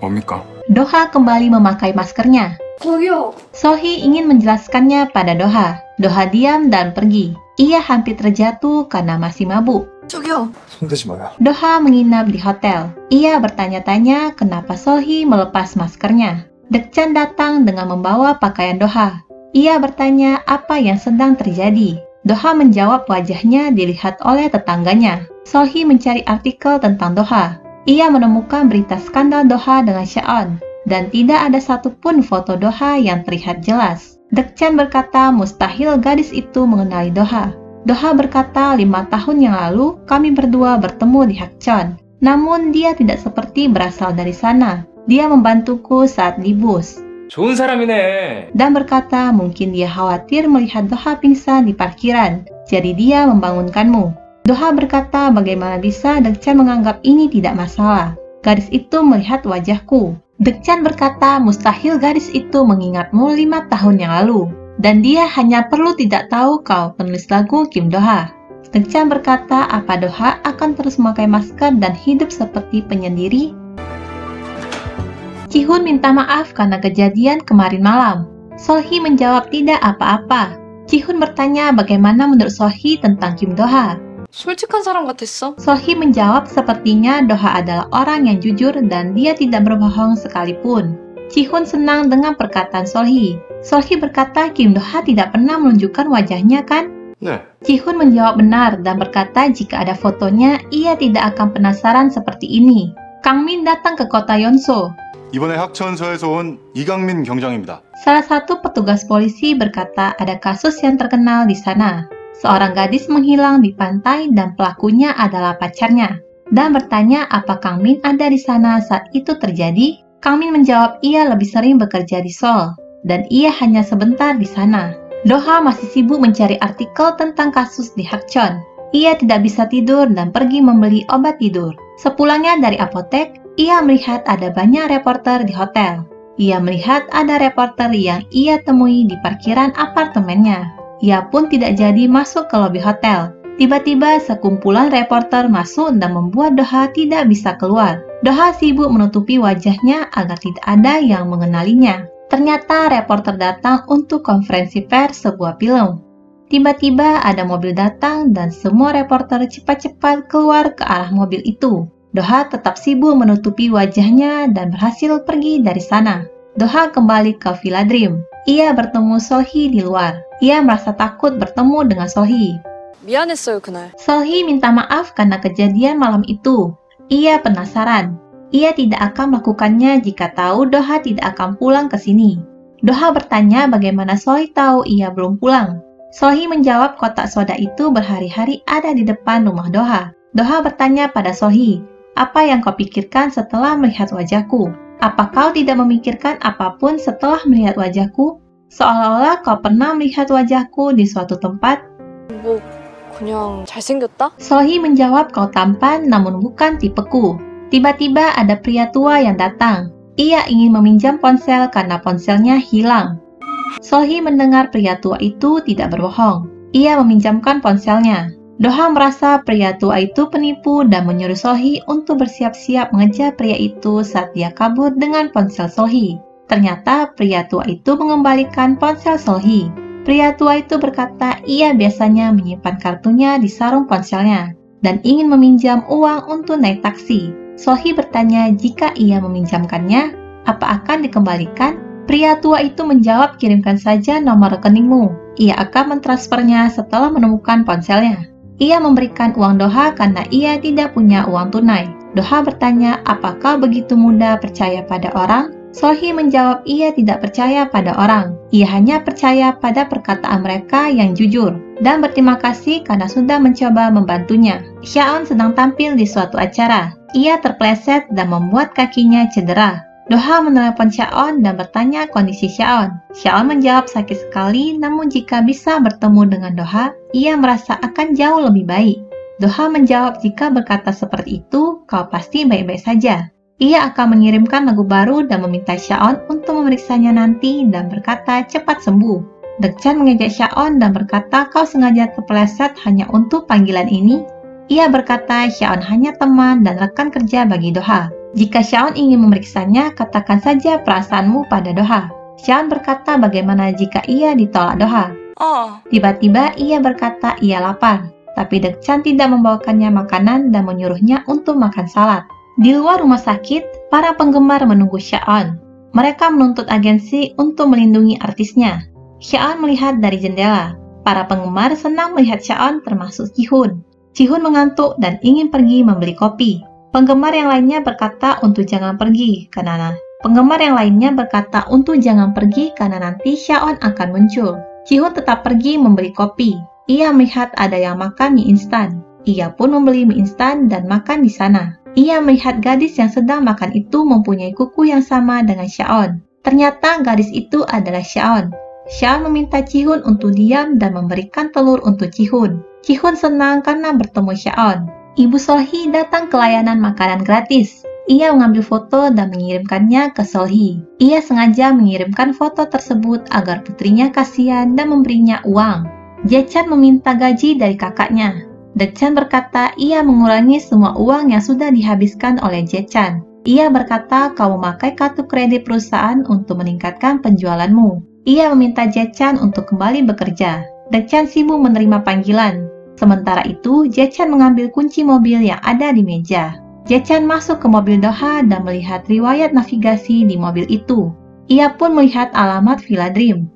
뭡니까? Doha kembali memakai maskernya. 저기요. Sohee ingin menjelaskannya pada Doha. Doha diam dan pergi. Ia hampir terjatuh karena masih mabuk. 저기요. 손대지 마요. Doha menginap di hotel. Ia bertanya-tanya kenapa Sohee melepas maskernya. Dekchan datang dengan membawa pakaian Doha. Ia bertanya apa yang sedang terjadi. Doha menjawab wajahnya dilihat oleh tetangganya. Sohee mencari artikel tentang Doha. Ia menemukan berita skandal Doha dengan Shaon, dan tidak ada satupun foto Doha yang terlihat jelas. Dekchan berkata mustahil gadis itu mengenali Doha. Doha berkata 5 tahun yang lalu kami berdua bertemu di Hakcheon. Namun dia tidak seperti berasal dari sana. Dia membantuku saat di bus. 좋은 사람이네. Dan berkata mungkin dia khawatir melihat Doha pingsan di parkiran. Jadi dia membangunkanmu. Doha berkata bagaimana bisa Dekchan menganggap ini tidak masalah. Gadis itu melihat wajahku. Dekchan berkata mustahil gadis itu mengingatmu 5 tahun yang lalu. Dan dia hanya perlu tidak tahu kau penulis lagu Kim Doha. Dekchan berkata apa Doha akan terus memakai masker dan hidup seperti penyendiri? Ji-hoon minta maaf karena kejadian kemarin malam. Sohee menjawab tidak apa-apa. Ji-hoon bertanya bagaimana menurut Sohee tentang Kim Doha. 솔직한 사람 같았어. Sohee menjawab sepertinya Doha adalah orang yang jujur dan dia tidak berbohong sekalipun. Ji-hoon senang dengan perkataan Sohee. Sohee berkata Kim Doha tidak pernah menunjukkan wajahnya kan? 네. Ji-hoon menjawab benar dan berkata jika ada fotonya, ia tidak akan penasaran seperti ini. Kang Min datang ke kota Yeonso. 이번에 학천서에서 온 이강민 경장입니다. Salah satu petugas polisi berkata ada kasus yang terkenal di sana. Seorang gadis menghilang di pantai dan pelakunya adalah pacarnya. Dan bertanya apa Kang Min ada di sana saat itu terjadi. Kang Min menjawab ia lebih sering bekerja di Seoul. Dan ia hanya sebentar di sana. Doha masih sibuk mencari artikel tentang kasus di Hakcheon. Ia tidak bisa tidur dan pergi membeli obat tidur. Sepulangnya dari apotek, ia melihat ada banyak reporter di hotel. Ia melihat ada reporter yang ia temui di parkiran apartemennya. Ia pun tidak jadi masuk ke lobi hotel. Tiba-tiba sekumpulan reporter masuk dan membuat Doha tidak bisa keluar. Doha sibuk menutupi wajahnya agar tidak ada yang mengenalinya. Ternyata reporter datang untuk konferensi pers sebuah film. Tiba-tiba ada mobil datang dan semua reporter cepat-cepat keluar ke arah mobil itu. Doha tetap sibuk menutupi wajahnya dan berhasil pergi dari sana. Doha kembali ke Villa Dream. Ia bertemu Sohee di luar. Ia merasa takut bertemu dengan Sohee. 미안했어요, 그날. Sohee minta maaf karena kejadian malam itu. Ia penasaran. Ia tidak akan melakukannya jika tahu Doha tidak akan pulang ke sini. Doha bertanya bagaimana Sohee tahu ia belum pulang. Sohee menjawab kotak soda itu berhari-hari ada di depan rumah Doha. Doha bertanya pada Sohee, apa yang kau pikirkan setelah melihat wajahku? Apa kau tidak memikirkan apapun setelah melihat wajahku? Seolah-olah kau pernah melihat wajahku di suatu tempat. 뭐 그냥 잘생겼다? Sohee menjawab kau tampan namun bukan tipeku. Tiba-tiba ada pria tua yang datang. Ia ingin meminjam ponsel karena ponselnya hilang. Sohee mendengar pria tua itu tidak berbohong. Ia meminjamkan ponselnya. Doha merasa pria tua itu penipu dan menyuruh Sohee untuk bersiap-siap mengejar pria itu saat dia kabur dengan ponsel Sohee. Ternyata pria tua itu mengembalikan ponsel Sohee. Pria tua itu berkata ia biasanya menyimpan kartunya di sarung ponselnya dan ingin meminjam uang untuk naik taksi. Sohee bertanya jika ia meminjamkannya, apa akan dikembalikan? Pria tua itu menjawab kirimkan saja nomor rekeningmu. Ia akan mentransfernya setelah menemukan ponselnya. Ia memberikan uang Doha karena ia tidak punya uang tunai. Doha bertanya, apakah begitu mudah percaya pada orang? Sohee menjawab ia tidak percaya pada orang. Ia hanya percaya pada perkataan mereka yang jujur. Dan berterima kasih karena sudah mencoba membantunya. Shaon sedang tampil di suatu acara. Ia terpleset dan membuat kakinya cedera. Doha menelepon Shaon dan bertanya kondisi Shaon. Shaon menjawab sakit sekali, namun jika bisa bertemu dengan Doha, ia merasa akan jauh lebih baik. Doha menjawab jika berkata seperti itu, kau pasti baik-baik saja. Ia akan mengirimkan lagu baru dan meminta Shaon untuk memeriksanya nanti dan berkata cepat sembuh. Dekchan mengejek Shaon dan berkata kau sengaja terpeleset hanya untuk panggilan ini. Ia berkata Shaon hanya teman dan rekan kerja bagi Doha. Jika Shaon ingin memeriksanya, katakan saja perasaanmu pada Doha. Shaon berkata bagaimana jika ia ditolak Doha. Tiba-tiba ia berkata ia lapar, tapi Deok-chan tidak membawakannya makanan dan menyuruhnya untuk makan salad. Di luar rumah sakit, para penggemar menunggu Shaon. Mereka menuntut agensi untuk melindungi artisnya. Shaon melihat dari jendela. Para penggemar senang melihat Shaon termasuk Ji-hoon. Ji-hoon mengantuk dan ingin pergi membeli kopi. Penggemar yang lainnya berkata untuk jangan pergi karena nanti Shaon akan muncul. Ji-hoon tetap pergi membeli kopi. Ia melihat ada yang makan mie instan. Ia pun membeli mie instan dan makan di sana. Ia melihat gadis yang sedang makan itu mempunyai kuku yang sama dengan Shaon. Ternyata gadis itu adalah Shaon. Shaon meminta Ji-hoon untuk diam dan memberikan telur untuk Ji-hoon. Ji-hoon senang karena bertemu Shaon. Ibu Solhee datang ke layanan makanan gratis. Ia mengambil foto dan mengirimkannya ke Solhee. Ia sengaja mengirimkan foto tersebut agar putrinya kasihan dan memberinya uang. Jae-chan meminta gaji dari kakaknya. Deok-chan berkata ia mengurangi semua uang yang sudah dihabiskan oleh Jae-chan. Ia berkata kau memakai kartu kredit perusahaan untuk meningkatkan penjualanmu. Ia meminta Jae-chan untuk kembali bekerja. Deok-chan sibuk menerima panggilan. Sementara itu, Jae-chan mengambil kunci mobil yang ada di meja. Jae-chan masuk ke mobil Doha dan melihat riwayat navigasi di mobil itu. Ia pun melihat alamat Villa Dream.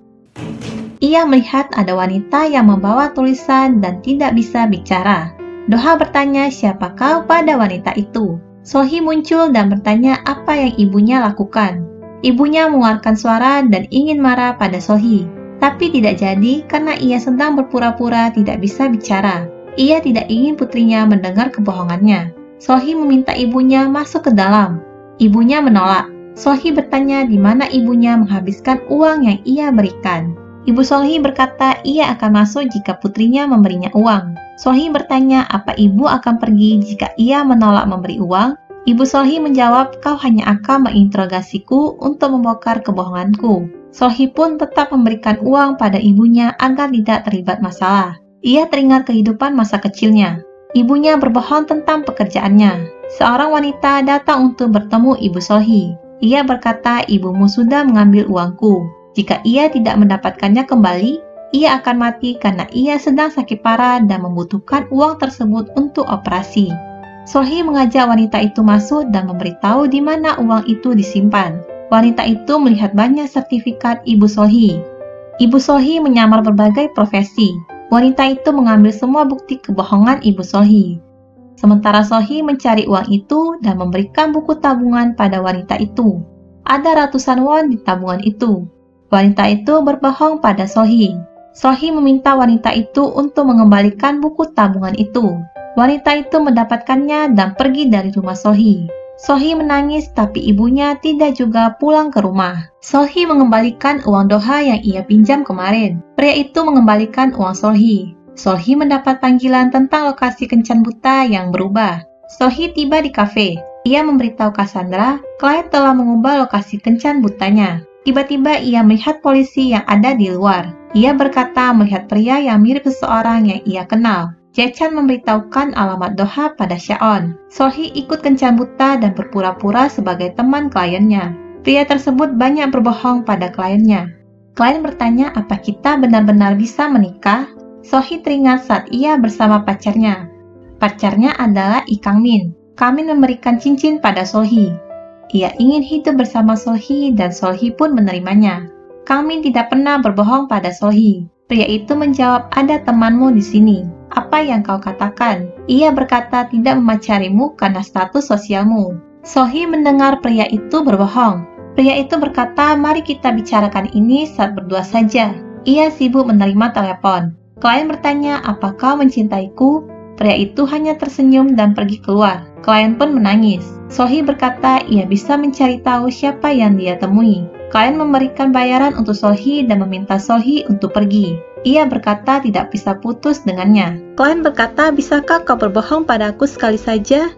Ia melihat ada wanita yang membawa tulisan dan tidak bisa bicara. Doha bertanya siapa kau pada wanita itu. Solhee muncul dan bertanya apa yang ibunya lakukan. Ibunya mengeluarkan suara dan ingin marah pada Solhee. Tapi tidak jadi karena ia sedang berpura-pura tidak bisa bicara. Ia tidak ingin putrinya mendengar kebohongannya. Solhee meminta ibunya masuk ke dalam. Ibunya menolak. Solhee bertanya di mana ibunya menghabiskan uang yang ia berikan. Ibu Solhee berkata ia akan masuk jika putrinya memberinya uang. Solhee bertanya apa ibu akan pergi jika ia menolak memberi uang. Ibu Solhee menjawab kau hanya akan menginterogasiku untuk membongkar kebohonganku. Solhee pun tetap memberikan uang pada ibunya agar tidak terlibat masalah. Ia teringat kehidupan masa kecilnya. Ibunya berbohong tentang pekerjaannya. Seorang wanita datang untuk bertemu Ibu Solhee. Ia berkata ibumu sudah mengambil uangku. Jika ia tidak mendapatkannya kembali, ia akan mati karena ia sedang sakit parah dan membutuhkan uang tersebut untuk operasi. Solhee mengajak wanita itu masuk dan memberitahu di mana uang itu disimpan. Wanita itu melihat banyak sertifikat Ibu Solhee. Ibu Solhee menyamar berbagai profesi. Wanita itu mengambil semua bukti kebohongan Ibu Solhee. Sementara Solhee mencari uang itu dan memberikan buku tabungan pada wanita itu. Ada ratusan won di tabungan itu. Wanita itu berbohong pada Solhee. Solhee meminta wanita itu untuk mengembalikan buku tabungan itu. Wanita itu mendapatkannya dan pergi dari rumah Solhee. Solhee menangis tapi ibunya tidak juga pulang ke rumah. Solhee mengembalikan uang Doha yang ia pinjam kemarin. Pria itu mengembalikan uang Solhee. Solhee mendapat panggilan tentang lokasi kencan buta yang berubah. Solhee tiba di kafe. Ia memberitahu Cassandra, klien telah mengubah lokasi kencan butanya. Tiba-tiba ia melihat polisi yang ada di luar. Ia berkata melihat pria yang mirip seseorang yang ia kenal. Jae-chan memberitahukan alamat Doha pada Shaon. Solhee ikut kencan buta dan berpura-pura sebagai teman kliennya. Pria tersebut banyak berbohong pada kliennya. Klien bertanya apa kita benar-benar bisa menikah. Solhee teringat saat ia bersama pacarnya. Pacarnya adalah Lee Kang-min. Kang-min memberikan cincin pada Solhee. Ia ingin hidup bersama Solhee dan Solhee pun menerimanya. Kang-min tidak pernah berbohong pada Solhee. Pria itu menjawab ada temanmu di sini. Apa yang kau katakan? Ia berkata tidak memacarimu karena status sosialmu. Solhee mendengar pria itu berbohong. Pria itu berkata, mari kita bicarakan ini saat berdua saja. Ia sibuk menerima telepon. Klien bertanya, apa kau mencintaiku? Pria itu hanya tersenyum dan pergi keluar. Klien pun menangis. Solhee berkata, ia bisa mencari tahu siapa yang dia temui. Klien memberikan bayaran untuk Solhee dan meminta Solhee untuk pergi. Ia berkata tidak bisa putus dengannya. Klien berkata, bisakah kau berbohong padaku sekali saja?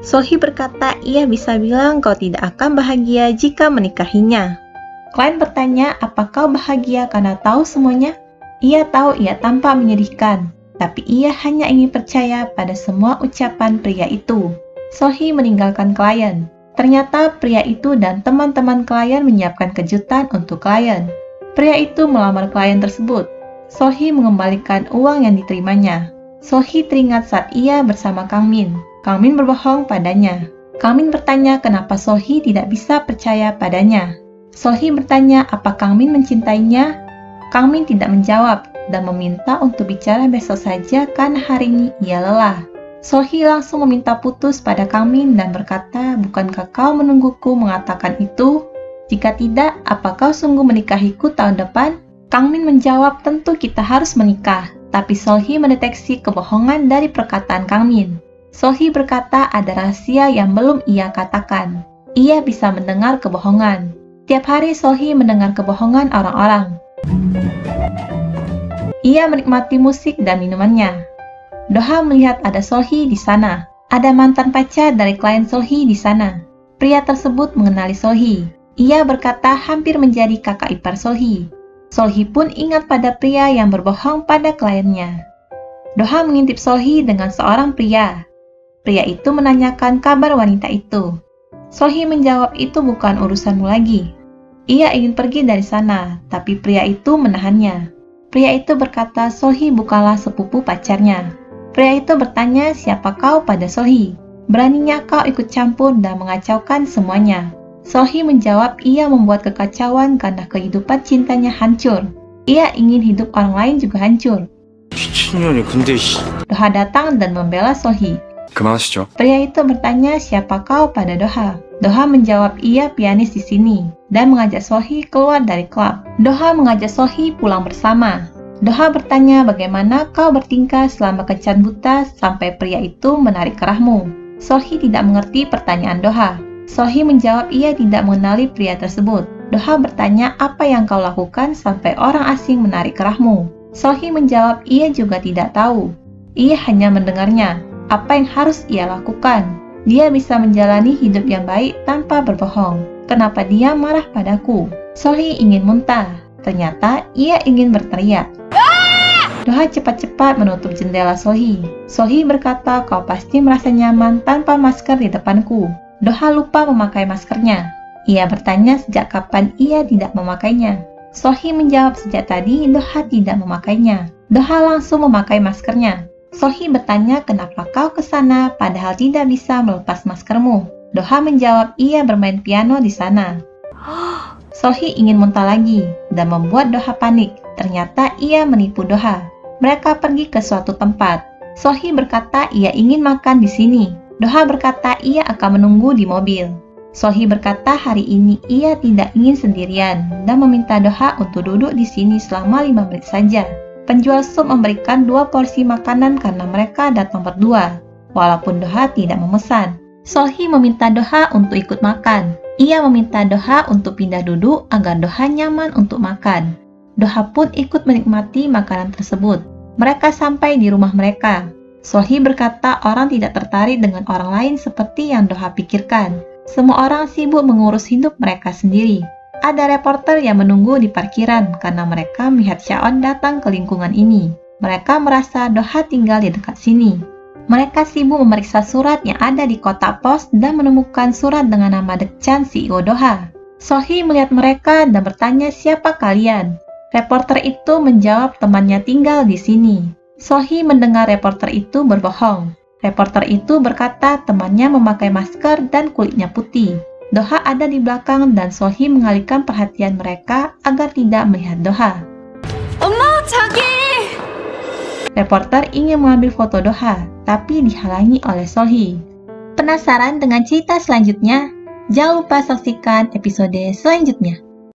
Solhee berkata, ia bisa bilang kau tidak akan bahagia jika menikahinya. Klien bertanya, apa kau bahagia karena tahu semuanya? Ia tahu ia tampak menyedihkan, tapi ia hanya ingin percaya pada semua ucapan pria itu. Solhee meninggalkan klien. Ternyata pria itu dan teman-teman klien menyiapkan kejutan untuk klien. Pria itu melamar klien tersebut. Sohee mengembalikan uang yang diterimanya. Sohee teringat saat ia bersama Kang Min. Kang Min berbohong padanya. Kang Min bertanya kenapa Sohee tidak bisa percaya padanya. Sohee bertanya apa Kang Min mencintainya. Kang Min tidak menjawab dan meminta untuk bicara besok saja karena hari ini ia lelah. Sohee langsung meminta putus pada Kang Min dan berkata, bukankah kau menungguku mengatakan itu? Jika tidak, apa kau sungguh menikahiku tahun depan? Kang Min menjawab, tentu kita harus menikah. Tapi Sohee mendeteksi kebohongan dari perkataan Kang Min. Sohee berkata ada rahasia yang belum ia katakan. Ia bisa mendengar kebohongan. Tiap hari Sohee mendengar kebohongan orang-orang. Ia menikmati musik dan minumannya. Do-ha melihat ada Sohee di sana. Ada mantan pacar dari klien Sohee di sana. Pria tersebut mengenali Sohee. Ia berkata hampir menjadi kakak ipar Sohee. Sohee pun ingat pada pria yang berbohong pada kliennya. Do-ha mengintip Sohee dengan seorang pria. Pria itu menanyakan kabar wanita itu. Sohee menjawab itu bukan urusanmu lagi. Ia ingin pergi dari sana, tapi pria itu menahannya. Pria itu berkata Sohee bukanlah sepupu pacarnya. Pria itu bertanya, siapa kau pada Sohee? Beraninya kau ikut campur dan mengacaukan semuanya. Sohee menjawab ia membuat kekacauan karena kehidupan cintanya hancur. Ia ingin hidup orang lain juga hancur. 미친년이 근데 Do-ha datang dan membela Sohee. 그만하시죠. Pria itu bertanya siapa kau pada Do-ha. Do-ha menjawab ia pianis di sini dan mengajak Sohee keluar dari klub. Do-ha mengajak Sohee pulang bersama. Do-ha bertanya bagaimana kau bertingkah selama kencan buta sampai pria itu menarik kerahmu. Sohee tidak mengerti pertanyaan Do-ha. Sohee menjawab ia tidak mengenali pria tersebut. Do-ha bertanya apa yang kau lakukan sampai orang asing menarik kerahmu. Sohee menjawab ia juga tidak tahu. Ia hanya mendengarnya. Apa yang harus ia lakukan? Dia bisa menjalani hidup yang baik tanpa berbohong. Kenapa dia marah padaku? Sohee ingin muntah. Ternyata ia ingin berteriak. Do-ha cepat-cepat menutup jendela Sohee. Sohee berkata kau pasti merasa nyaman tanpa masker di depanku. Do-ha lupa memakai maskernya. Ia bertanya sejak kapan ia tidak memakainya. Sohee menjawab sejak tadi Do-ha tidak memakainya. Do-ha langsung memakai maskernya. Sohee bertanya kenapa kau ke sana padahal tidak bisa melepas maskermu. Do-ha menjawab ia bermain piano di sana. Sohee ingin muntah lagi dan membuat Do-ha panik. Ternyata ia menipu Do-ha. Mereka pergi ke suatu tempat. Sohee berkata ia ingin makan di sini. Do-ha berkata ia akan menunggu di mobil. Sohee berkata hari ini ia tidak ingin sendirian dan meminta Do-ha untuk duduk di sini selama 5 menit saja. Penjual sup memberikan 2 porsi makanan karena mereka datang berdua, walaupun Do-ha tidak memesan. Sohee meminta Do-ha untuk ikut makan. Ia meminta Do-ha untuk pindah duduk agar Do-ha nyaman untuk makan. Do-ha pun ikut menikmati makanan tersebut. Mereka sampai di rumah mereka. Sohee berkata orang tidak tertarik dengan orang lain seperti yang Do-ha pikirkan. Semua orang sibuk mengurus hidup mereka sendiri. Ada reporter yang menunggu di parkiran karena mereka melihat Shaon datang ke lingkungan ini. Mereka merasa Do-ha tinggal di dekat sini. Mereka sibuk memeriksa surat yang ada di kotak pos dan menemukan surat dengan nama Dek-chan CEO Do-ha. Sohee melihat mereka dan bertanya siapa kalian. Reporter itu menjawab temannya tinggal di sini. Sohee mendengar reporter itu berbohong. Reporter itu berkata temannya memakai masker dan kulitnya putih. Do-ha ada di belakang dan Sohee mengalihkan perhatian mereka agar tidak melihat Do-ha. 엄마, 자기! Reporter ingin mengambil foto Do-ha, tapi dihalangi oleh Sohee. Penasaran dengan cerita selanjutnya? Jangan lupa saksikan episode selanjutnya.